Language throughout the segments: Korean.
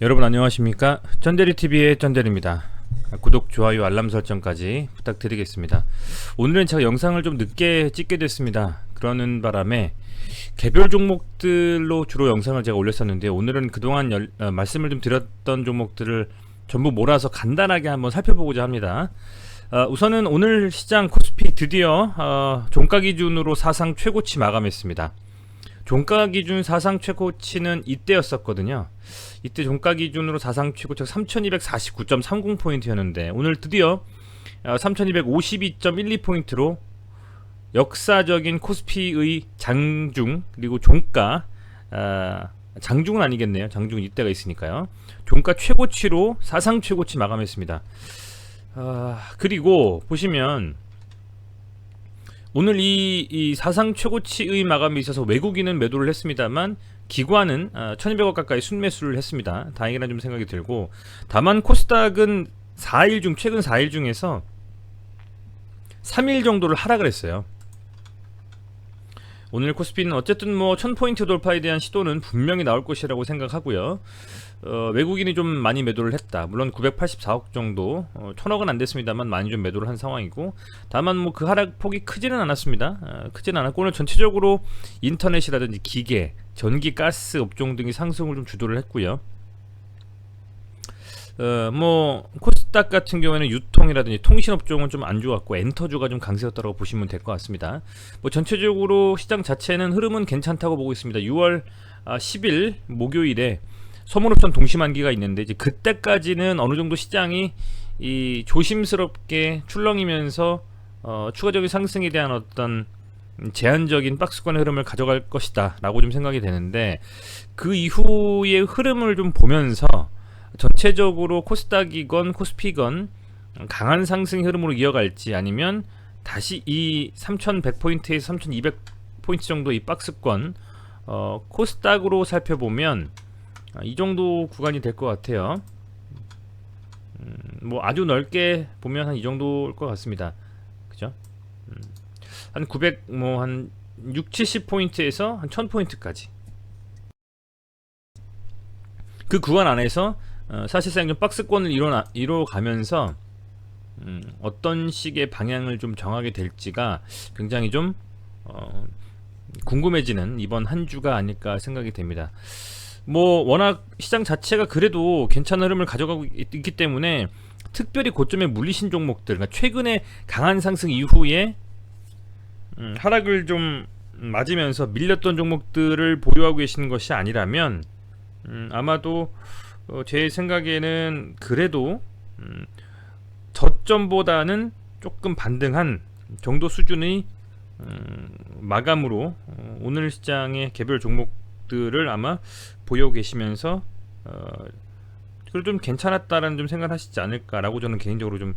여러분 안녕하십니까? 쩐데리TV의 쩐데리입니다. 구독, 좋아요, 알람 설정까지 부탁드리겠습니다. 오늘은 제가 영상을 좀 늦게 찍게 됐습니다. 그러는 바람에 개별 종목들로 주로 영상을 제가 올렸었는데, 오늘은 그동안 말씀을 좀 드렸던 종목들을 전부 몰아서 간단하게 한번 살펴보고자 합니다. 우선은 오늘 시장 코스피 드디어 종가 기준으로 사상 최고치 마감했습니다. 종가 기준 사상 최고치는 이때였었거든요. 이때 종가 기준으로 사상 최고치가 3249.30포인트였는데 오늘 드디어 3252.12포인트로 역사적인 코스피의 장중, 그리고 종가, 장중은 아니겠네요. 장중은 이때가 있으니까요. 종가 최고치로 사상 최고치 마감했습니다. 그리고 보시면 오늘 이 사상 최고치의 마감에 있어서 외국인은 매도를 했습니다만 기관은 1200억 가까이 순매수를 했습니다. 다행이라는 좀 생각이 들고, 다만 코스닥은 4일 중, 최근 4일 중에서 3일 정도를 하락을 했어요. 오늘 코스피는 어쨌든 뭐 1000포인트 돌파에 대한 시도는 분명히 나올 것이라고 생각하고요. 외국인이 좀 많이 매도를 했다. 물론 984억 정도, 1000억은 안 됐습니다만 많이 좀 매도를 한 상황이고, 다만 뭐 그 하락폭이 크지는 않았습니다. 크지는 않았고, 오늘 전체적으로 인터넷이라든지 기계, 전기, 가스 업종 등이 상승을 좀 주도를 했고요. 뭐 코스닥 같은 경우에는 유통이라든지 통신 업종은 좀 안 좋았고 엔터주가 좀 강세였다고 보시면 될 것 같습니다. 뭐 전체적으로 시장 자체는 흐름은 괜찮다고 보고 있습니다. 6월 10일 목요일에 소문업종 동시만기가 있는데, 이제 그때까지는 어느 정도 시장이 조심스럽게 출렁이면서 추가적인 상승에 대한 어떤 제한적인 박스권의 흐름을 가져갈 것이다 라고 좀 생각이 되는데, 그 이후의 흐름을 좀 보면서 전체적으로 코스닥이건 코스피건 강한 상승 흐름으로 이어갈지, 아니면 다시 이 3100포인트에서 3200포인트 정도 이 박스권, 코스닥으로 살펴보면 이 정도 구간이 될 것 같아요. 뭐 아주 넓게 보면 한 이 정도일 것 같습니다. 그죠? 한 900, 뭐 한 6, 70포인트에서 한 1000포인트까지 그 구간 안에서 사실상 좀 박스권을 이뤄가면서 어떤 식의 방향을 좀 정하게 될지가 굉장히 좀 궁금해지는 이번 한 주가 아닐까 생각이 됩니다. 뭐 워낙 시장 자체가 그래도 괜찮은 흐름을 가져가고 있기 때문에 특별히 고점에 물리신 종목들, 그러니까 최근에 강한 상승 이후에 하락을 좀 맞으면서 밀렸던 종목들을 보유하고 계시는 것이 아니라면 아마도 제 생각에는 그래도 저점보다는 조금 반등한 정도 수준의 마감으로 오늘 시장의 개별 종목들을 아마 보유하고 계시면서 그래도 좀 괜찮았다라는 좀 생각을 하시지 않을까라고 저는 개인적으로 좀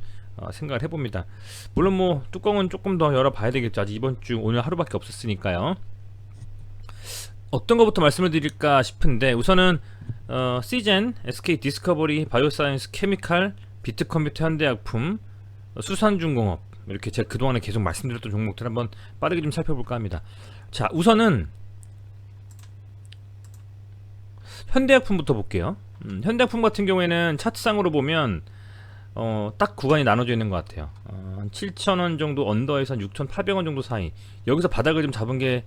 생각을 해봅니다. 물론 뭐 뚜껑은 조금 더 열어봐야 되겠죠. 아직 이번 주 오늘 하루밖에 없었으니까요. 어떤 것부터 말씀을 드릴까 싶은데, 우선은 시젠, SK 디스커버리, 바이오사이언스, 케미칼, 비트컴퓨터, 현대약품, 수산중공업, 이렇게 제가 그동안에 계속 말씀드렸던 종목들 한번 빠르게 좀 살펴볼까 합니다. 자, 우선은 현대약품부터 볼게요. 현대약품 같은 경우에는 차트상으로 보면 딱 구간이 나눠져 있는 것 같아요. 7,000원 정도 언더에서 6,800원 정도 사이, 여기서 바닥을 좀 잡은 게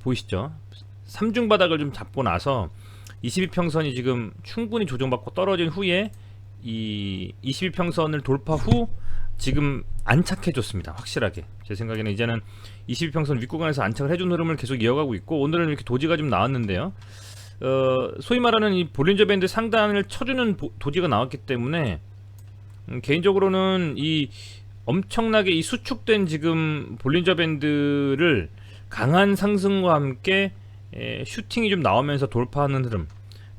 보이시죠? 3중 바닥을 좀 잡고 나서 22평선이 지금 충분히 조정받고 떨어진 후에 이 22평선을 돌파 후 지금 안착해줬습니다. 확실하게 제 생각에는 이제는 22평선 윗구간에서 안착을 해준 흐름을 계속 이어가고 있고, 오늘은 이렇게 도지가 좀 나왔는데요. 소위 말하는 이 볼린저 밴드 상단을 쳐주는 도지가 나왔기 때문에 개인적으로는 이 엄청나게 이 수축된 지금 볼린저 밴드를 강한 상승과 함께 슈팅이 좀 나오면서 돌파하는 흐름,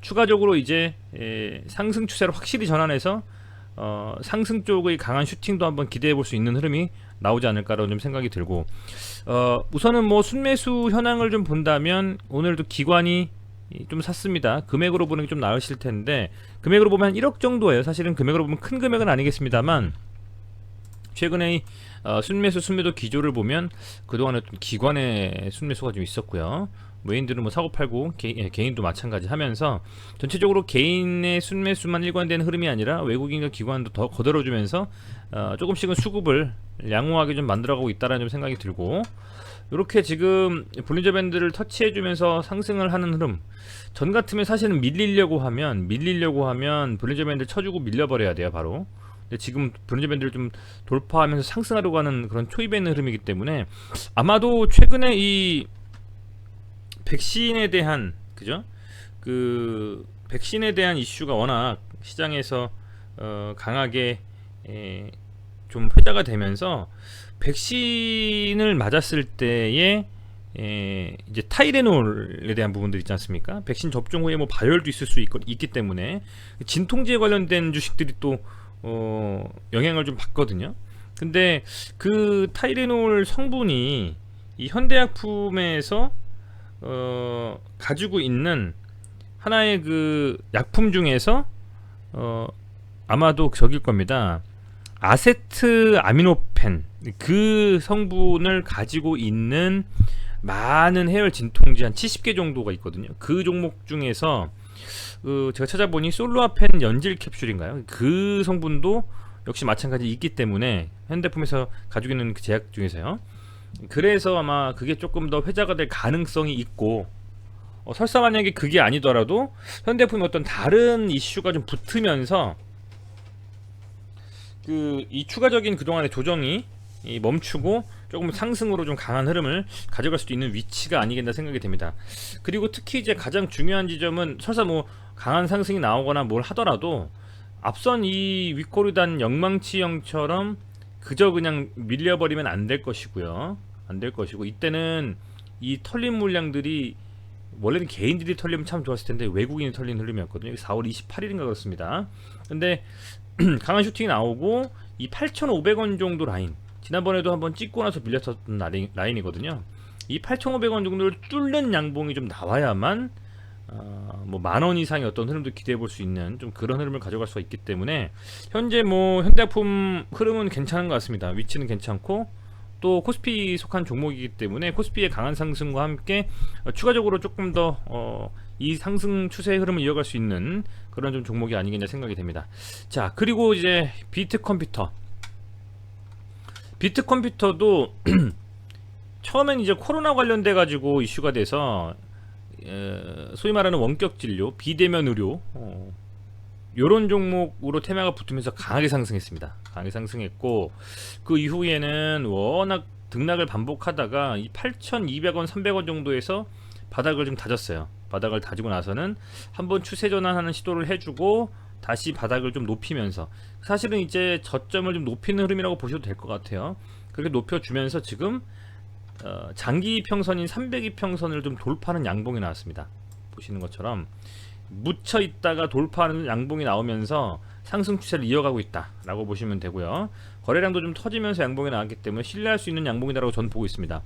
추가적으로 이제 상승 추세로 확실히 전환해서 상승 쪽의 강한 슈팅도 한번 기대해 볼 수 있는 흐름이 나오지 않을까라고 좀 생각이 들고, 우선은 뭐 순매수 현황을 좀 본다면 오늘도 기관이 좀 샀습니다. 금액으로 보는 게 좀 나으실 텐데, 금액으로 보면 한 1억 정도예요. 사실은 금액으로 보면 큰 금액은 아니겠습니다만, 최근에 순매수 순매도 기조를 보면 그동안에 기관의 순매수가 좀 있었고요. 외인들은 뭐 사고 팔고 개인도 마찬가지 하면서 전체적으로 개인의 순매수만 일관되는 흐름이 아니라 외국인과 기관도 더 거들어주면서 조금씩은 수급을 양호하게 좀 만들어가고 있다라는 좀 생각이 들고, 이렇게 지금 볼린저 밴드를 터치해주면서 상승을 하는 흐름, 전 같으면 사실은 밀리려고 하면 볼린저 밴드 쳐주고 밀려버려야 돼요 바로. 근데 지금 볼린저 밴드를 좀 돌파하면서 상승하려고 하는 그런 초입에 있는 흐름이기 때문에 아마도 최근에 이 백신에 대한 그 백신에 대한 이슈가 워낙 시장에서 강하게 좀 회자가 되면서 백신을 맞았을 때에 이제 타이레놀에 대한 부분들 있지 않습니까? 백신 접종 후에 뭐 발열도 있을 수 있기 때문에 진통제에 관련된 주식들이 또 영향을 좀 받거든요. 근데 그 타이레놀 성분이 이 현대약품에서 가지고 있는 하나의 그 약품 중에서 아마도 저길 겁니다. 아세트 아미노펜, 그 성분을 가지고 있는 많은 해열 진통제 한 70개 정도가 있거든요. 그 종목 중에서 제가 찾아보니 솔로아펜 연질 캡슐인가요? 그 성분도 역시 마찬가지 있기 때문에 현대품에서 가지고 있는 그 제약 중에서요. 그래서 아마 그게 조금 더 회자가 될 가능성이 있고, 설사 만약에 그게 아니더라도 현대품이 어떤 다른 이슈가 좀 붙으면서 이 추가적인 그동안의 조정이 멈추고 조금 상승으로 좀 강한 흐름을 가져갈 수도 있는 위치가 아니겠나 생각이 됩니다. 그리고 특히 이제 가장 중요한 지점은, 설사 뭐 강한 상승이 나오거나 뭘 하더라도 앞선 이 윗꼬리단 영망치형처럼 그저 그냥 밀려버리면 안 될 것이고요. 안 될 것이고, 이때는 이 털린 물량들이 원래는 개인들이 털리면 참 좋았을 텐데 외국인이 털린 흐름이었거든요. 4월 28일인가 그렇습니다. 근데 강한 슈팅이 나오고 이 8,500원 정도 라인, 지난번에도 한번 찍고 나서 밀렸었던 라인이거든요. 이 8,500원 정도를 뚫는 양봉이 좀 나와야만 뭐 만원 이상의 어떤 흐름도 기대해 볼 수 있는 좀 그런 흐름을 가져갈 수가 있기 때문에 현재 뭐 현대약품 흐름은 괜찮은 것 같습니다. 위치는 괜찮고 또 코스피 속한 종목이기 때문에 코스피의 강한 상승과 함께 추가적으로 조금 더 이 상승 추세의 흐름을 이어갈 수 있는 그런 좀 종목이 아니겠냐 생각이 됩니다. 자, 그리고 이제 비트컴퓨터도 처음엔 이제 코로나 관련돼 가지고 이슈가 돼서 소위 말하는 원격 진료, 비대면 의료 요런 종목으로 테마가 붙으면서 강하게 상승했습니다. 강하게 상승했고, 그 이후에는 워낙 등락을 반복하다가 이 8,200원, 300원 정도에서 바닥을 좀 다졌어요. 바닥을 다지고 나서는 한번 추세 전환하는 시도를 해주고 다시 바닥을 좀 높이면서, 사실은 이제 저점을 좀 높이는 흐름이라고 보셔도 될 것 같아요. 그렇게 높여주면서 지금 장기 평선인 300이평선을 좀 돌파하는 양봉이 나왔습니다. 보시는 것처럼 묻혀 있다가 돌파하는 양봉이 나오면서 상승 추세를 이어가고 있다라고 보시면 되고요. 거래량도 좀 터지면서 양봉이 나왔기 때문에 신뢰할 수 있는 양봉이다라고 저는 보고 있습니다.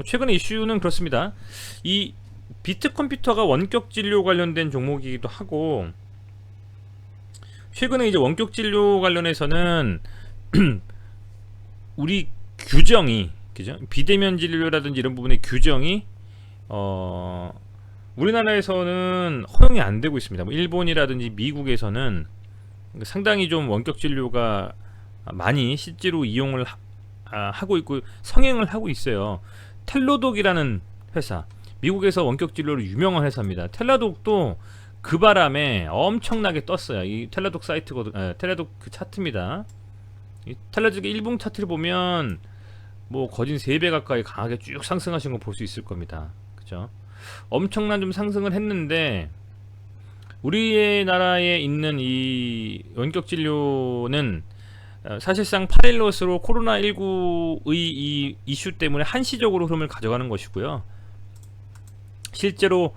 최근의 이슈는 그렇습니다. 이 비트컴퓨터가 원격 진료 관련된 종목이기도 하고, 최근에 이제 원격 진료 관련해서는 우리 규정이, 그죠? 비대면 진료라든지 이런 부분의 규정이 우리나라에서는 허용이 안 되고 있습니다. 뭐 일본이라든지 미국에서는 상당히 좀 원격 진료가 많이 실제로 이용을 하고 있고 성행을 하고 있어요. 텔로독이라는 회사, 미국에서 원격 진료로 유명한 회사입니다. 텔라독도 그 바람에 엄청나게 떴어요. 이 텔라독 사이트거든, 텔라독 그 차트입니다. 이 텔라독의 일봉 차트를 보면 뭐 거진 3배 가까이 강하게 쭉 상승하신 거 볼 수 있을 겁니다. 그죠? 엄청난 좀 상승을 했는데, 우리나라에 있는 이 원격 진료는 사실상 파일럿으로 코로나19의 이 이슈 때문에 한시적으로 흐름을 가져가는 것이고요. 실제로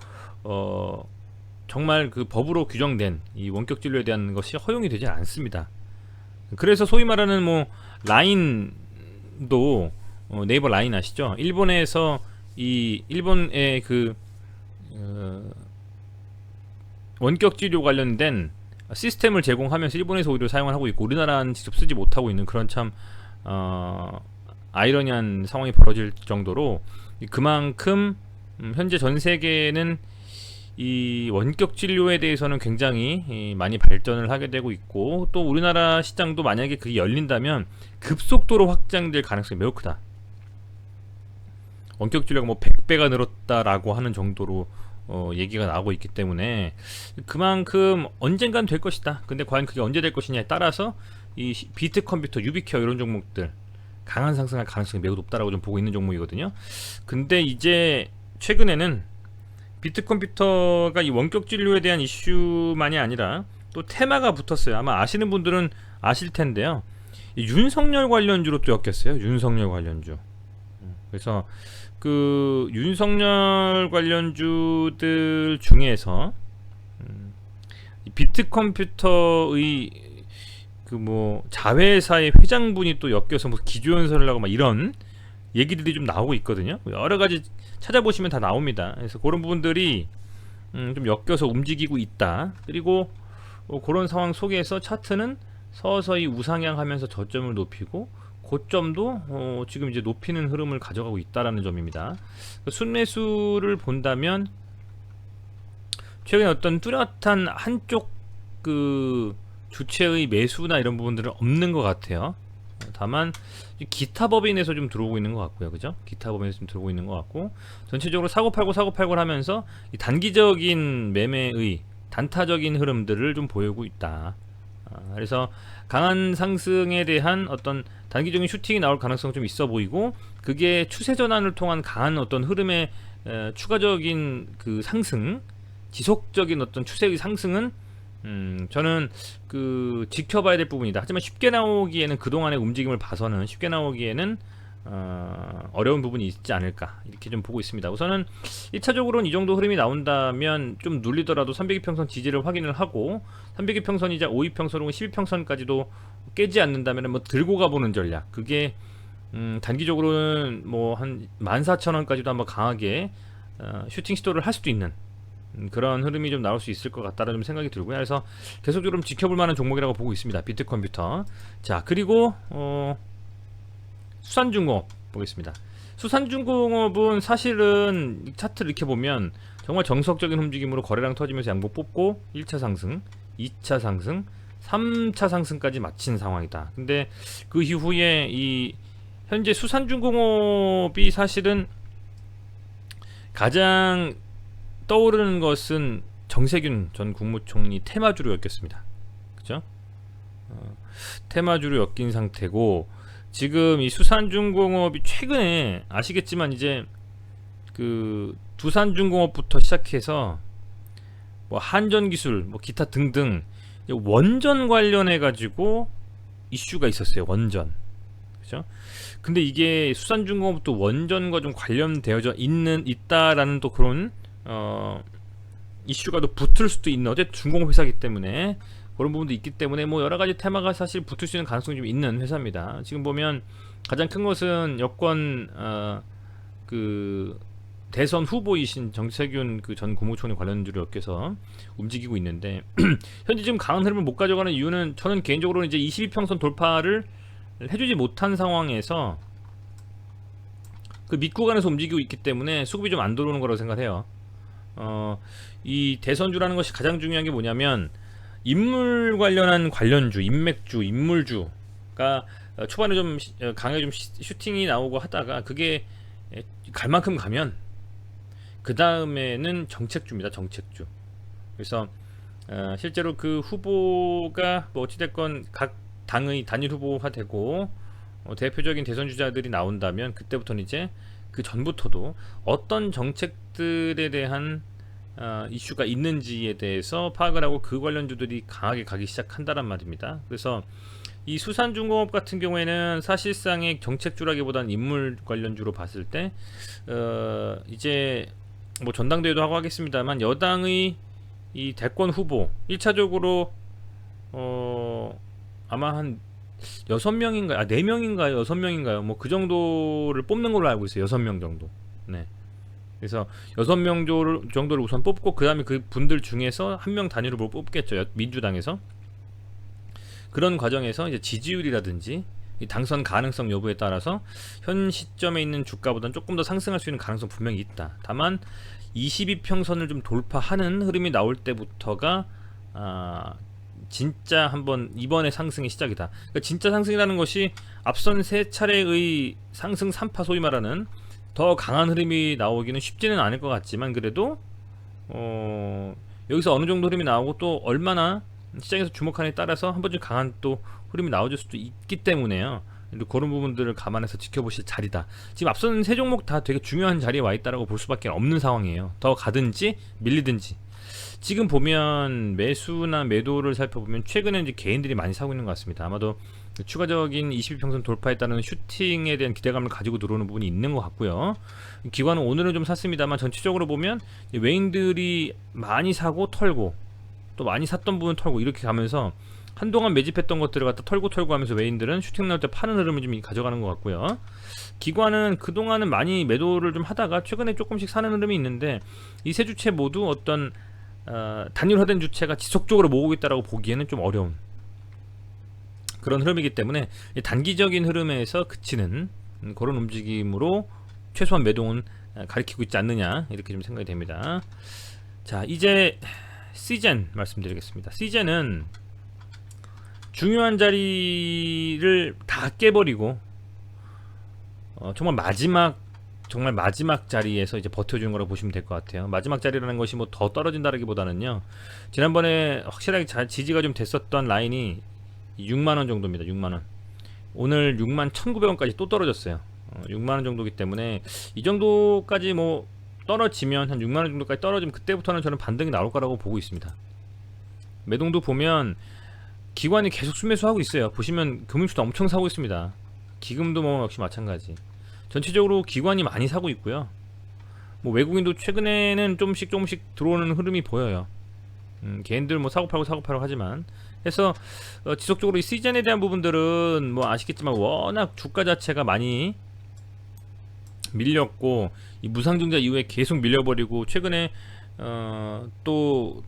정말 그 법으로 규정된 이 원격 진료에 대한 것이 허용이 되지 않습니다. 그래서 소위 말하는 뭐 라인도 네이버 라인 아시죠? 일본에서 이 일본의 그 원격 진료 관련된 시스템을 제공하면서 일본에서 오히려 사용을 하고 있고 우리나라는 직접 쓰지 못하고 있는 그런 참 아이러니한 상황이 벌어질 정도로 그만큼 현재 전 세계는 이 원격 진료에 대해서는 굉장히 많이 발전을 하게 되고 있고, 또 우리나라 시장도 만약에 그게 열린다면 급속도로 확장될 가능성이 매우 크다. 원격 진료가 뭐 100배가 늘었다라고 하는 정도로 얘기가 나오고 있기 때문에 그만큼 언젠간 될 것이다. 근데 과연 그게 언제 될 것이냐에 따라서 이 비트 컴퓨터, 유비케어 이런 종목들 강한 상승할 가능성이 매우 높다라고 좀 보고 있는 종목이거든요. 근데 이제 최근에는 비트 컴퓨터가 이 원격 진료에 대한 이슈만이 아니라 또 테마가 붙었어요. 아마 아시는 분들은 아실 텐데요. 이 윤석열 관련주로 또 엮였어요. 윤석열 관련주. 그래서 그 윤석열 관련주들 중에서 이 비트 컴퓨터의 그 뭐 자회사의 회장분이 또 엮여서 뭐 기조연설을 하고 막 이런 얘기들이 좀 나오고 있거든요. 여러 가지 찾아보시면 다 나옵니다. 그래서 그런 부분들이 좀 엮여서 움직이고 있다. 그리고 그런 상황 속에서 차트는 서서히 우상향하면서 저점을 높이고 고점도 지금 이제 높이는 흐름을 가져가고 있다라는 점입니다. 순매수를 본다면 최근에 어떤 뚜렷한 한쪽 그 주체의 매수나 이런 부분들은 없는 것 같아요. 다만 기타 법인에서 좀 들어오고 있는 것 같고요, 그죠? 기타 법인에서 좀 들어오고 있는 것 같고, 전체적으로 사고팔고 하면서 이 단기적인 매매의 단타적인 흐름들을 좀 보이고 있다. 그래서 강한 상승에 대한 어떤 단기적인 슈팅이 나올 가능성이 좀 있어 보이고, 그게 추세 전환을 통한 강한 어떤 흐름의 추가적인 그 상승, 지속적인 어떤 추세의 상승은 저는 그 지켜봐야 될 부분이다. 하지만 쉽게 나오기에는, 그동안의 움직임을 봐서는 쉽게 나오기에는 어려운 부분이 있지 않을까, 이렇게 좀 보고 있습니다. 우선은 1차적으로는 이 정도 흐름이 나온다면 좀 눌리더라도 300이평선 지지를 확인을 하고, 300이평선이자 5이평선 혹은 12평선까지도 깨지 않는다면 뭐 들고 가보는 전략, 그게 단기적으로는 뭐 한 14,000원까지도 한번 강하게 슈팅 시도를 할 수도 있는 그런 흐름이 좀 나올 수 있을 것 같다는 좀 생각이 들고요. 그래서 계속적으로 좀 지켜볼 만한 종목이라고 보고 있습니다. 비트컴퓨터. 자, 그리고 수산중공업 보겠습니다. 수산중공업은 사실은 차트를 이렇게 보면 정말 정석적인 움직임으로 거래량 터지면서 양봉 뽑고 1차 상승, 2차 상승, 3차 상승까지 마친 상황이다. 근데 그 이후에 이 현재 수산중공업이 사실은 가장 떠오르는 것은 정세균 전 국무총리 테마주로 엮였습니다. 그죠? 테마주로 엮인 상태고, 지금 이 수산중공업이 최근에 아시겠지만 이제 그 두산중공업부터 시작해서 뭐 한전기술, 뭐 기타 등등 원전 관련해 가지고 이슈가 있었어요. 원전. 그죠? 근데 이게 수산중공업도 원전과 좀 관련되어져 있다라는 또 그런 이슈가 또 붙을 수도 있는, 어제 중공업 회사이기 때문에 그런 부분도 있기 때문에 뭐 여러 가지 테마가 사실 붙을 수 있는 가능성이 좀 있는 회사입니다. 지금 보면 가장 큰 것은 여권 그 대선 후보이신 정세균 그 전 국무총리 관련주로 엮여서 움직이고 있는데 현재 지금 강한 흐름을 못 가져가는 이유는, 저는 개인적으로는 이제 22평선 돌파를 해주지 못한 상황에서 그 밑구간에서 움직이고 있기 때문에 수급이 좀 안 들어오는 거라고 생각해요. 이 대선주라는 것이 가장 중요한 게 뭐냐면, 인물 관련한 관련주, 인맥주, 인물주가 초반에 좀 강하게 좀 슈팅이 나오고 하다가 그게 갈 만큼 가면 그 다음에는 정책주입니다. 정책주. 그래서 실제로 그 후보가 뭐 어찌됐건 각 당의 단일 후보가 되고 대표적인 대선 주자들이 나온다면, 그때부터는 이제 그 전부터도 어떤 정책들에 대한 이슈가 있는지에 대해서 파악을 하고 그 관련주들이 강하게 가기 시작한다란 말입니다. 그래서 이 수산중공업 같은 경우에는 사실상의 정책주라기보다는 인물 관련주로 봤을 때 이제 뭐 전당대회도 하고 하겠습니다만, 여당의 이 대권 후보 1차적으로 아마 한 6명인가요? 4명인가요? 6명인가요? 뭐 그 정도를 뽑는 걸로 알고 있어요. 6명 정도. 네. 그래서 6명 정도를 우선 뽑고, 그 다음에 그 분들 중에서 한 명 단위로 뽑겠죠. 민주당에서. 그런 과정에서 이제 지지율이라든지 이 당선 가능성 여부에 따라서 현 시점에 있는 주가보다는 조금 더 상승할 수 있는 가능성 분명히 있다. 다만 22평선을 좀 돌파하는 흐름이 나올 때부터가 진짜 한번 이번에 상승의 시작이다. 그러니까 진짜 상승이라는 것이 앞선 세 차례의 상승 3파, 소위 말하는 더 강한 흐름이 나오기는 쉽지는 않을 것 같지만, 그래도 여기서 어느 정도 흐름이 나오고 또 얼마나 시장에서 주목하느냐에 따라서 한 번쯤 강한 또 흐름이 나와줄 수도 있기 때문에요. 그런 부분들을 감안해서 지켜보실 자리다. 지금 앞선 세 종목 다 되게 중요한 자리에 와 있다라고 볼 수밖에 없는 상황이에요. 더 가든지 밀리든지. 지금 보면 매수나 매도를 살펴보면 최근에 이제 개인들이 많이 사고 있는 것 같습니다. 아마도 추가적인 22평선 돌파에 따른 슈팅에 대한 기대감을 가지고 들어오는 부분이 있는 것 같고요. 기관은 오늘은 좀 샀습니다만, 전체적으로 보면 외인들이 많이 사고 털고, 또 많이 샀던 부분 털고, 이렇게 가면서 한동안 매집했던 것들을 갖다 털고 하면서 외인들은 슈팅 나올 때 파는 흐름을 좀 가져가는 것 같고요. 기관은 그동안은 많이 매도를 좀 하다가 최근에 조금씩 사는 흐름이 있는데, 이 세 주체 모두 어떤 단일화된 주체가 지속적으로 모으고 있다라고 보기에는 좀 어려운 그런 흐름이기 때문에, 단기적인 흐름에서 그치는 그런 움직임으로 최소한 매동은 가리키고 있지 않느냐, 이렇게 좀 생각이 됩니다. 자, 이제 시젠 말씀드리겠습니다. 시젠은 중요한 자리를 다 깨버리고 정말 마지막 자리에서 이제 버텨주는 거라고 보시면 될 것 같아요. 마지막 자리라는 것이 뭐 더 떨어진다라기보다는요, 지난번에 확실하게 지지가 좀 됐었던 라인이 6만원 정도입니다. 6만원. 오늘 61,900원까지 또 떨어졌어요. 6만원 정도기 때문에 이 정도까지 뭐 떨어지면, 한 6만원 정도까지 떨어지면 그때부터는 저는 반등이 나올 거라고 보고 있습니다. 매동도 보면 기관이 계속 순매수하고 있어요. 보시면 금융주도 엄청 사고 있습니다. 기금도 뭐 역시 마찬가지. 전체적으로 기관이 많이 사고 있고요. 뭐 외국인도 최근에는 조금씩 들어오는 흐름이 보여요. 개인들 뭐 사고 팔고 하지만, 해서 지속적으로 이 시즌에 대한 부분들은 뭐 아시겠지만 워낙 주가 자체가 많이 밀렸고, 이 무상증자 이후에 계속 밀려버리고, 최근에 또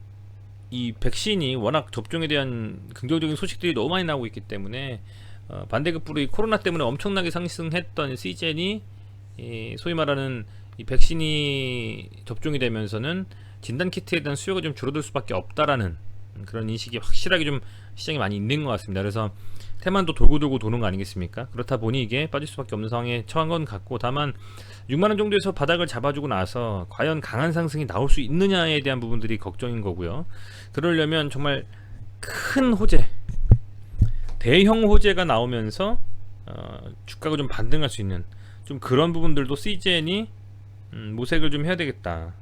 이 백신이 워낙 접종에 대한 긍정적인 소식들이 너무 많이 나오고 있기 때문에 반대급부로 이 코로나 때문에 엄청나게 상승했던 시젠이 소위 말하는 이 백신이 접종이 되면서는 진단키트에 대한 수요가 좀 줄어들 수밖에 없다라는 그런 인식이 확실하게 좀 시장에 많이 있는 것 같습니다. 그래서 테만도 돌고 도는 거 아니겠습니까? 그렇다 보니 이게 빠질 수밖에 없는 상황에 처한 건 같고, 다만 6만원 정도에서 바닥을 잡아주고 나서 과연 강한 상승이 나올 수 있느냐에 대한 부분들이 걱정인 거고요. 그러려면 정말 큰 호재, 대형 호재가 나오면서 주가가 좀 반등할 수 있는 좀 그런 부분들도 시젠이 모색을 좀 해야 되겠다,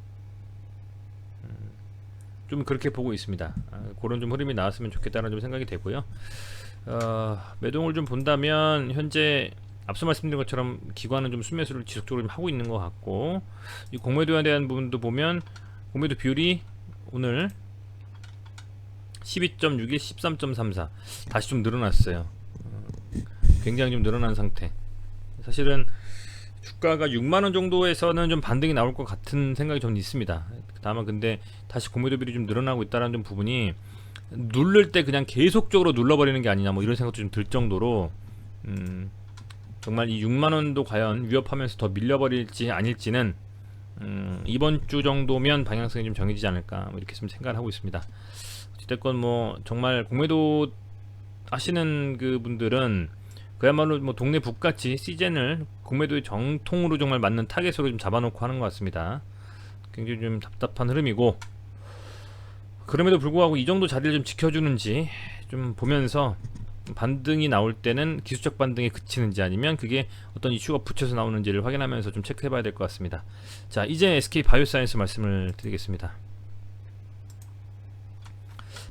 좀 그렇게 보고 있습니다. 그런 좀 흐름이 나왔으면 좋겠다는 좀 생각이 되고요. 매동을 좀 본다면 현재 앞서 말씀드린 것처럼 기관은 좀 순매수를 지속적으로 좀 하고 있는 것 같고, 이 공매도에 대한 부분도 보면 공매도 비율이 오늘 12.61, 13.34 다시 좀 늘어났어요. 굉장히 좀 늘어난 상태. 사실은 주가가 6만원 정도에서는 좀 반등이 나올 것 같은 생각이 좀 있습니다. 다만 근데 다시 공매도 비율이 좀 늘어나고 있다는 좀 부분이, 누를 때 그냥 계속적으로 눌러버리는 게 아니냐, 뭐 이런 생각도 좀 들 정도로 정말 이 6만원도 과연 위협하면서 더 밀려버릴지 아닐지는 이번 주 정도면 방향성이 좀 정해지지 않을까, 뭐 이렇게 좀 생각을 하고 있습니다. 어쨌든 뭐 정말 공매도 하시는 그 분들은 그야말로 뭐 동네 북같이 시즌을 공매도의 정통으로 정말 맞는 타겟으로 좀 잡아놓고 하는 것 같습니다. 굉장히 좀 답답한 흐름이고, 그럼에도 불구하고 이 정도 자리를 좀 지켜주는지 좀 보면서 반등이 나올 때는 기술적 반등에 그치는지 아니면 그게 어떤 이슈가 붙여서 나오는지를 확인하면서 좀 체크해 봐야 될 것 같습니다. 자, 이제 SK 바이오사이언스 말씀을 드리겠습니다.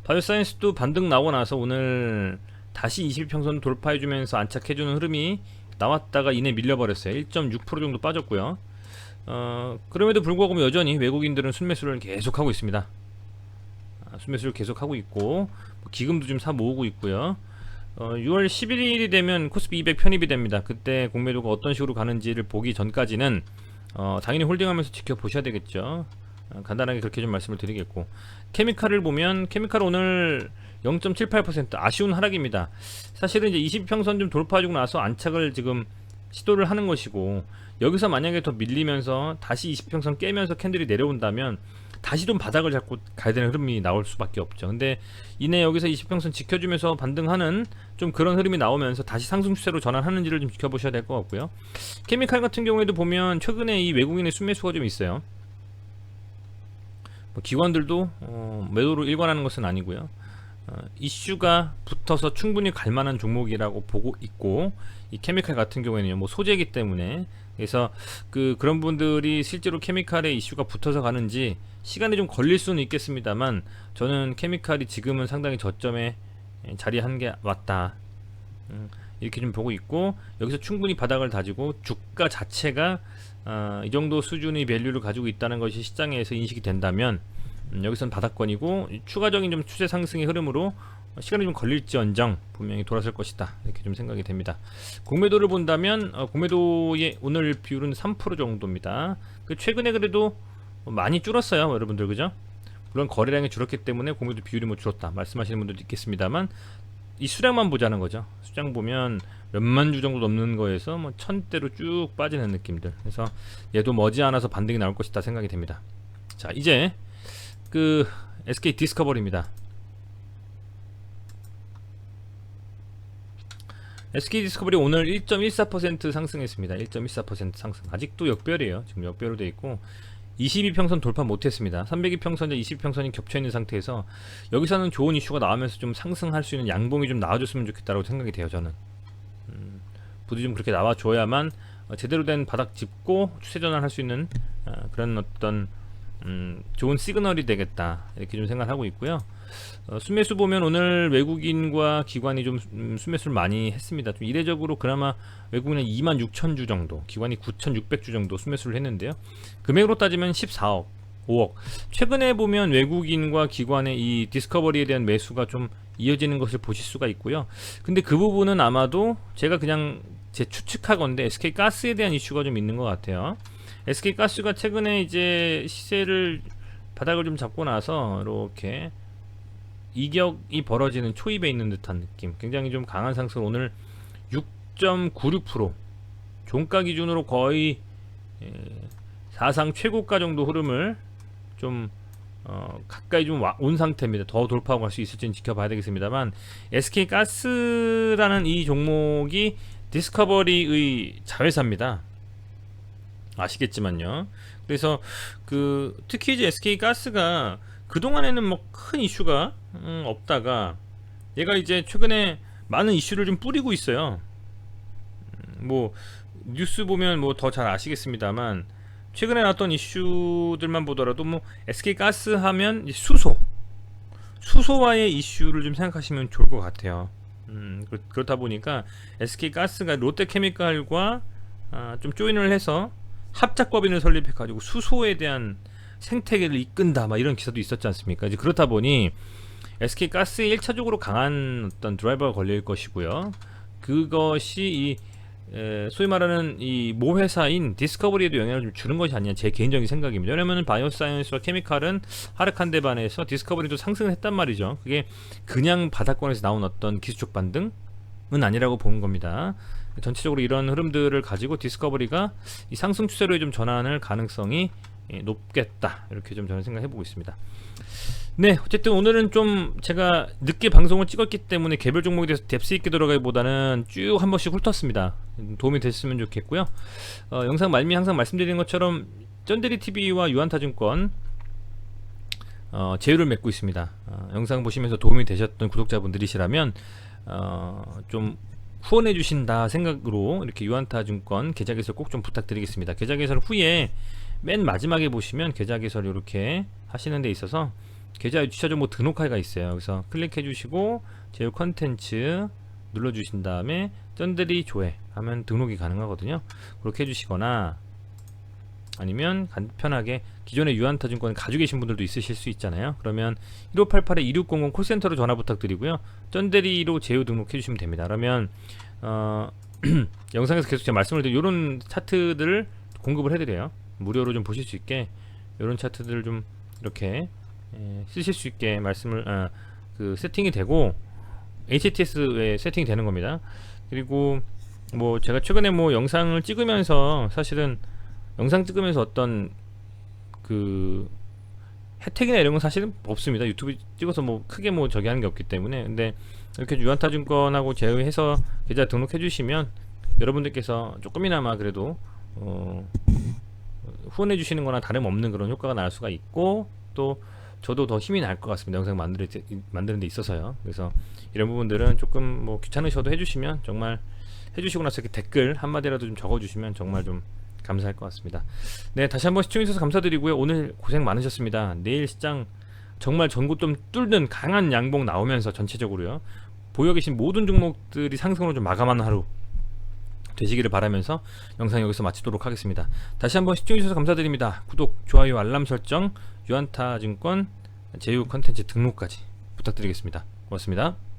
바이오사이언스도 반등 나오고 나서 오늘 다시 22평선 돌파해주면서 안착해주는 흐름이 나왔다가 이내 밀려버렸어요. 1.6% 정도 빠졌고요. 그럼에도 불구하고 여전히 외국인들은 순매수를 계속하고 있습니다. 순매수를 계속하고 있고, 기금도 좀 사 모으고 있고요. 6월 11일이 되면 코스피 200 편입이 됩니다. 그때 공매도가 어떤 식으로 가는지를 보기 전까지는 당연히 홀딩하면서 지켜보셔야 되겠죠. 간단하게 그렇게 좀 말씀을 드리겠고, 케미칼을 보면 케미칼 오늘 0.78% 아쉬운 하락입니다. 사실은 이제 20평선 좀 돌파하고 나서 안착을 지금 시도를 하는 것이고, 여기서 만약에 더 밀리면서 다시 20평선 깨면서 캔들이 내려온다면 다시 좀 바닥을 잡고 가야 되는 흐름이 나올 수밖에 없죠. 근데 이내 여기서 20평선 지켜주면서 반등하는 좀 그런 흐름이 나오면서 다시 상승 추세로 전환하는지를 좀 지켜보셔야 될 것 같고요. 케미칼 같은 경우에도 보면 최근에 이 외국인의 순매수가 좀 있어요. 뭐 기관들도 매도로 일관하는 것은 아니고요. 이슈가 붙어서 충분히 갈만한 종목이라고 보고 있고, 이 케미칼 같은 경우에는 뭐 소재이기 때문에, 그래서 그런 분들이 실제로 케미칼에 이슈가 붙어서 가는지 시간이 좀 걸릴 수는 있겠습니다만, 저는 케미칼이 지금은 상당히 저점에 자리한 게 맞다, 이렇게 좀 보고 있고, 여기서 충분히 바닥을 다지고 주가 자체가 이 정도 수준의 밸류를 가지고 있다는 것이 시장에서 인식이 된다면, 여기서는 바닥권이고 추가적인 좀 추세 상승의 흐름으로 시간이 좀 걸릴지언정 분명히 돌아설 것이다, 이렇게 좀 생각이 됩니다. 공매도를 본다면 공매도의 오늘 비율은 3% 정도입니다. 최근에 그래도 많이 줄었어요, 여러분들, 그죠? 물론 거래량이 줄었기 때문에 공매도 비율이 뭐 줄었다 말씀하시는 분들도 있겠습니다만, 이 수량만 보자는 거죠. 수량 보면 몇만 주 정도 넘는 거에서 뭐 1000대로 쭉 빠지는 느낌들. 그래서 얘도 머지않아서 반등이 나올 것이다 생각이 됩니다. 자, 이제 SK 디스커버리입니다. SK 디스커버리 오늘 1.14% 상승했습니다. 1.14% 상승. 아직도 역별이에요. 지금 역별로 되어 있고 22평선 돌파 못했습니다. 302평선과 22평선이 겹쳐있는 상태에서 여기서는 좋은 이슈가 나오면서 좀 상승할 수 있는 양봉이 좀 나와줬으면 좋겠다고 생각이 돼요. 저는 부디 좀 그렇게 나와줘야만 제대로 된 바닥 짚고 추세 전환할 수 있는 그런 어떤 좋은 시그널이 되겠다, 이렇게 좀 생각하고 있고요. 순매수 보면 오늘 외국인과 기관이 좀 순매수를 많이 했습니다. 좀 이례적으로 그나마 외국인은 26,000주 정도, 기관이 9,600주 정도 순매수를 했는데요. 금액으로 따지면 14억, 5억. 최근에 보면 외국인과 기관의 이 디스커버리에 대한 매수가 좀 이어지는 것을 보실 수가 있고요. 근데 그 부분은 아마도 제가 그냥 제 추측하건데 SK가스에 대한 이슈가 좀 있는 것 같아요. SK가스가 최근에 이제 시세를 바닥을 좀 잡고 나서 이렇게 이격이 벌어지는 초입에 있는 듯한 느낌, 굉장히 좀 강한 상승, 오늘 6.96% 종가 기준으로 거의 사상 최고가 정도 흐름을 좀 가까이 좀 온 상태입니다. 더 돌파하고 갈 수 있을지는 지켜봐야 되겠습니다만, SK가스라는 이 종목이 디스커버리의 자회사입니다. 아시겠지만요. 그래서 특히 이제 SK가스가 그동안에는 뭐 큰 이슈가 없다가 얘가 이제 최근에 많은 이슈를 좀 뿌리고 있어요. 뭐 뉴스 보면 뭐 더 잘 아시겠습니다만, 최근에 나왔던 이슈들만 보더라도 뭐 SK가스 하면 수소와의 이슈를 좀 생각하시면 좋을 것 같아요. 그렇다 보니까 SK가스가 롯데케미칼과 좀 조인을 해서 합작법인을 설립해 가지고 수소에 대한 생태계를 이끈다, 막 이런 기사도 있었지 않습니까? 이제 그렇다 보니 SK가스에 1차적으로 강한 어떤 드라이버가 걸릴 것이고요. 그것이 소위 말하는 이 모회사인 디스커버리에도 영향을 좀 주는 것이 아니냐, 제 개인적인 생각입니다. 왜냐면 바이오사이언스와 케미칼은 하락한 데 반해서 디스커버리도 상승을 했단 말이죠. 그게 그냥 바닥권에서 나온 어떤 기술적 반등은 아니라고 보는 겁니다. 전체적으로 이런 흐름들을 가지고 디스커버리가 이 상승 추세로 좀 전환할 가능성이 높겠다, 이렇게 좀 저는 생각해보고 있습니다. 네, 어쨌든 오늘은 좀 제가 늦게 방송을 찍었기 때문에 개별 종목에 대해서 뎁스 있게 들어가기보다는 쭉 한 번씩 훑었습니다. 도움이 됐으면 좋겠고요. 영상 말미 항상 말씀드리는 것처럼 쩐데리TV와 유한타증권 제휴를 맺고 있습니다. 영상 보시면서 도움이 되셨던 구독자분들이시라면 좀 후원해 주신다 생각으로 이렇게 유한타증권 계좌 개설 꼭 좀 부탁드리겠습니다. 계좌 개설 후에 맨 마지막에 보시면 계좌 개설 이렇게 하시는 데 있어서 계좌 주차 정보 등록하기가 있어요. 그래서 클릭해 주시고 제휴 컨텐츠 눌러 주신 다음에 쩐들이 조회 하면 등록이 가능하거든요. 그렇게 해주시거나 아니면 간편하게 기존의 유한타증권을 가지고 계신 분들도 있으실 수 있잖아요. 그러면 1588-2600 콜센터로 전화 부탁드리고요. 쩐데리로 제휴 등록해 주시면 됩니다. 그러면 영상에서 계속 제가 말씀을 드린 이런 차트들을 공급을 해드려요. 무료로 좀 보실 수 있게 이런 차트들을 좀 이렇게 쓰실 수 있게 말씀을 그 세팅이 되고 HTS에 세팅이 되는 겁니다. 그리고 뭐 제가 최근에 뭐 영상을 찍으면서 사실은 영상 찍으면서 어떤 그 혜택이나 이런 건 사실은 없습니다. 유튜브 찍어서 뭐 크게 뭐 저기 하는 게 없기 때문에. 근데 이렇게 유한타증권하고 제휴해서 계좌 등록해 주시면 여러분들께서 조금이나마 그래도 후원해 주시는 거나 다름없는 그런 효과가 날 수가 있고, 또 저도 더 힘이 날 것 같습니다. 영상 만드는 데 있어서요. 그래서 이런 부분들은 조금 뭐 귀찮으셔도 해주시면, 정말 해주시고 나서 이렇게 댓글 한마디라도 좀 적어주시면 정말 좀 감사할 것 같습니다. 네, 다시 한번 시청해주셔서 감사드리고요. 오늘 고생 많으셨습니다. 내일 시장 정말 전고 좀 뚫는 강한 양봉 나오면서 전체적으로요, 보여 계신 모든 종목들이 상승으로 좀 마감하는 하루 되시기를 바라면서 영상 여기서 마치도록 하겠습니다. 다시 한번 시청해주셔서 감사드립니다. 구독, 좋아요, 알람 설정, 유한타증권 제휴 컨텐츠 등록까지 부탁드리겠습니다. 고맙습니다.